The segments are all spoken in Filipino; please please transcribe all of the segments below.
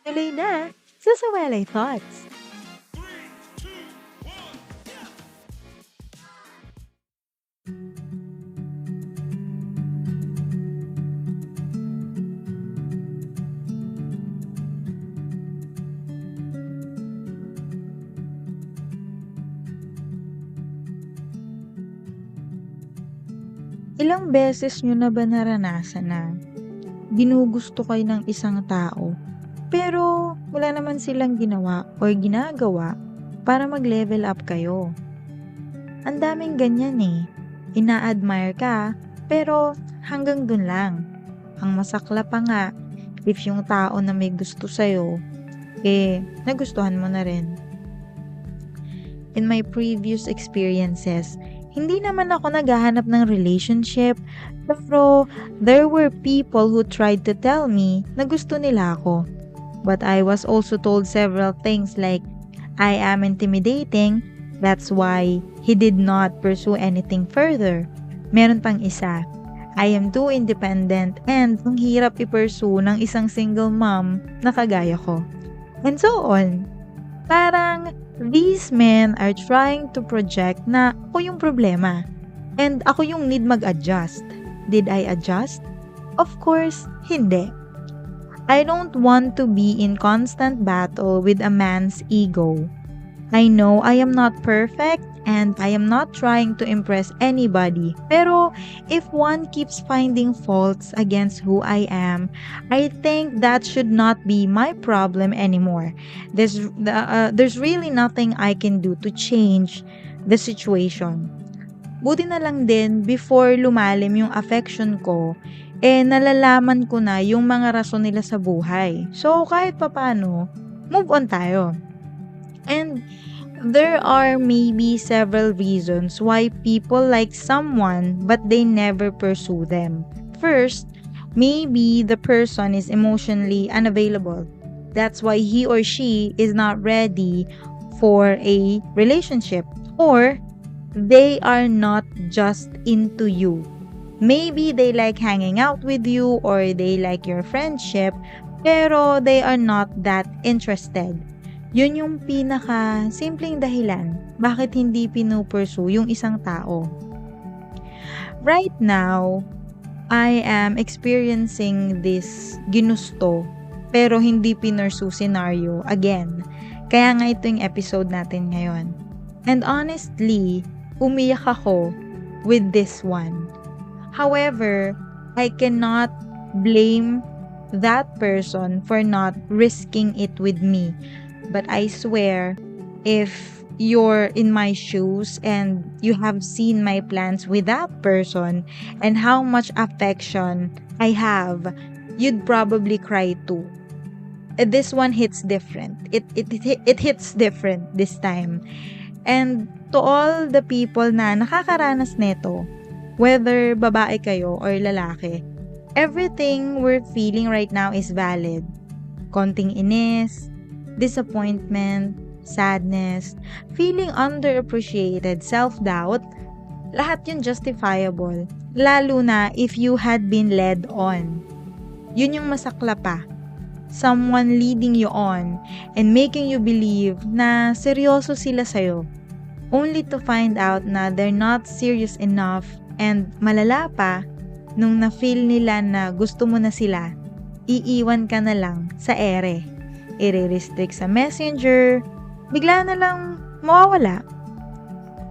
Tuloy na sa Sawalay Thoughts. Ilang beses nyo na ba naranasan na ginugusto kayo ng isang tao, pero wala naman silang ginawa or ginagawa para mag-level up kayo? Ang daming ganyan eh. Ina-admire ka, pero hanggang dun lang. Ang masakla pa nga, if yung tao na may gusto sa'yo, nagustuhan mo na rin. In my previous experiences, hindi naman ako naghahanap ng relationship, pero there were people who tried to tell me na gusto nila ako. But I was also told several things like, I am intimidating, that's why he did not pursue anything further. Meron pang isa, I am too independent and ang hirap i-pursue ng isang single mom na kagaya ko. And so on. Parang these men are trying to project na ako yung problema. And ako yung need mag-adjust. Did I adjust? Of course, hindi. I don't want to be in constant battle with a man's ego. I know I am not perfect and I am not trying to impress anybody. Pero if one keeps finding faults against who I am, I think that should not be my problem anymore. There's really nothing I can do to change the situation. Buti na lang din before lumalim yung affection ko, nalalaman ko na yung mga rason nila sa buhay. So kahit papano, move on tayo. And there are maybe several reasons why people like someone but they never pursue them. First, maybe the person is emotionally unavailable. That's why he or she is not ready for a relationship. Or they are not just into you. Maybe they like hanging out with you or they like your friendship, pero they are not that interested. Yun yung pinaka-simpleng dahilan bakit hindi pinupursue yung isang tao. Right now, I am experiencing this ginusto pero hindi pinursue scenario again. Kaya nga ito yung episode natin ngayon. And honestly, umiyak ako with this one. However, I cannot blame that person for not risking it with me. But I swear, if you're in my shoes and you have seen my plans with that person and how much affection I have, you'd probably cry too. This one hits different. It hits different this time. And to all the people na nakakaranas nito, whether babae kayo or lalaki, everything we're feeling right now is valid. Konting inis, disappointment, sadness, feeling underappreciated, self-doubt, lahat yun justifiable. Lalo na if you had been led on. Yun yung masakla pa. Someone leading you on and making you believe na seryoso sila sa'yo. Only to find out na they're not serious enough and malala pa, nung na-feel nila na gusto mo na sila, iiwan ka na lang sa ere. I-restrict sa messenger, bigla na lang mawawala.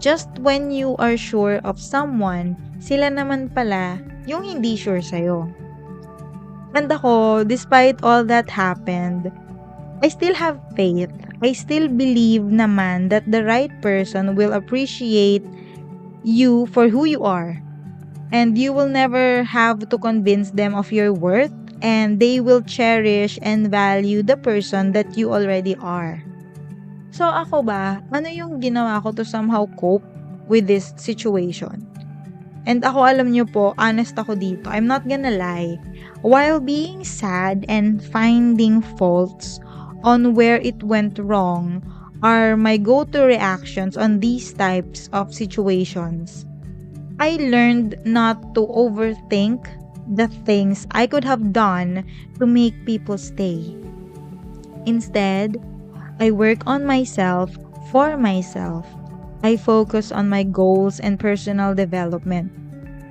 Just when you are sure of someone, sila naman pala yung hindi sure sa'yo. And ako, despite all that happened, I still have faith. I still believe naman that the right person will appreciate you for who you are. And you will never have to convince them of your worth, and they will cherish and value the person that you already are. So ako ba, ano yung ginawa ko to somehow cope with this situation? And ako, alam nyo po, honest ako dito. I'm not gonna lie. While being sad and finding faults on where it went wrong are my go-to reactions on these types of situations, I learned not to overthink the things I could have done to make people stay. Instead, I work on myself for myself. I focus on my goals and personal development.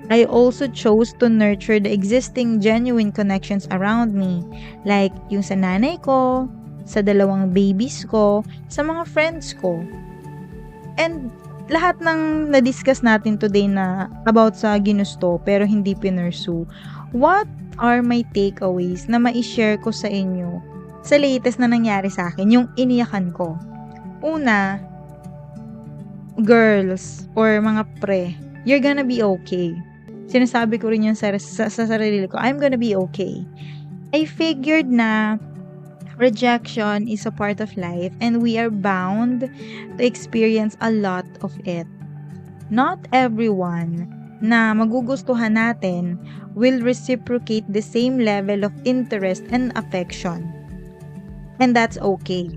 I also chose to nurture the existing genuine connections around me, like yung sa nanay ko, sa dalawang babies ko, sa mga friends ko. And lahat ng na-discuss natin today na about sa ginusto pero hindi pinursue, what are my takeaways na mai-share ko sa inyo sa latest na nangyari sa akin, yung iniyakan ko? Una, girls or mga pre, you're gonna be okay. Sinasabi ko rin yun sa sarili ko, I'm gonna be okay. I figured na rejection is a part of life and we are bound to experience a lot of it. Not everyone na magugustuhan natin will reciprocate the same level of interest and affection. And that's okay.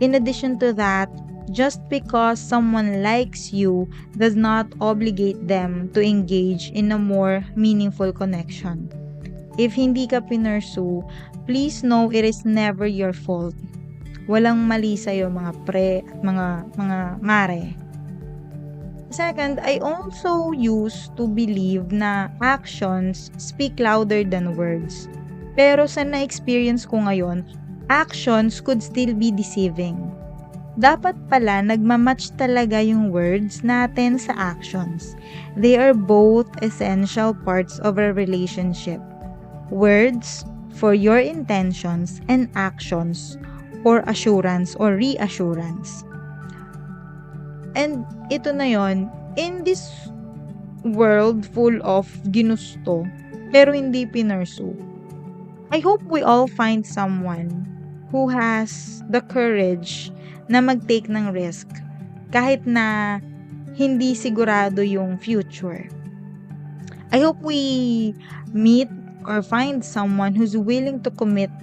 In addition to that, just because someone likes you does not obligate them to engage in a more meaningful connection. If hindi ka pinursu, please know it is never your fault. Walang mali sa'yo mga pre at mga mare. Second, I also used to believe na actions speak louder than words. Pero sa na-experience ko ngayon, actions could still be deceiving. Dapat pala nagmamatch talaga yung words natin sa actions. They are both essential parts of a relationship. Words for your intentions and actions for assurance or reassurance. And ito na yon, in this world full of ginusto pero hindi pinursu, I hope we all find someone who has the courage na mag-take ng risk kahit na hindi sigurado yung future. I hope we meet or find someone who's willing to commit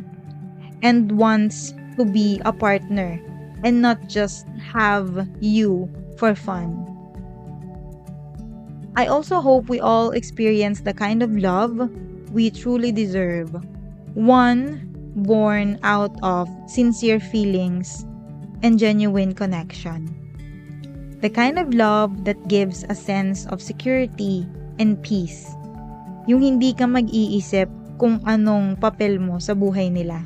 and wants to be a partner and not just have you for fun. I also hope we all experience the kind of love we truly deserve. One born out of sincere feelings and genuine connection. The kind of love that gives a sense of security and peace. Yung hindi ka mag-iisip kung anong papel mo sa buhay nila.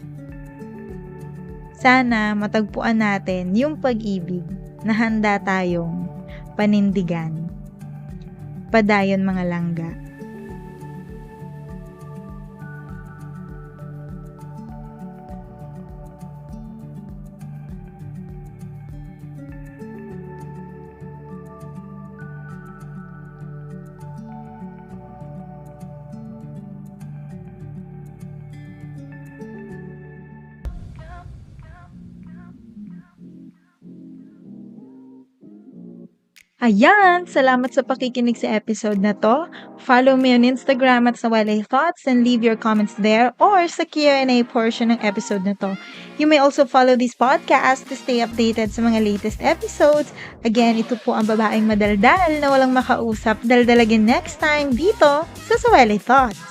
Sana matagpuan natin yung pag-ibig na handa tayong panindigan. Padayon mga langga. Ayan! Salamat sa pakikinig sa episode na to. Follow me on Instagram at Sawalay Thoughts and leave your comments there or sa Q&A portion ng episode na to. You may also follow this podcast to stay updated sa mga latest episodes. Again, ito po ang babaeng madaldal na walang makausap. Daldal again next time dito sa Sawalay Thoughts.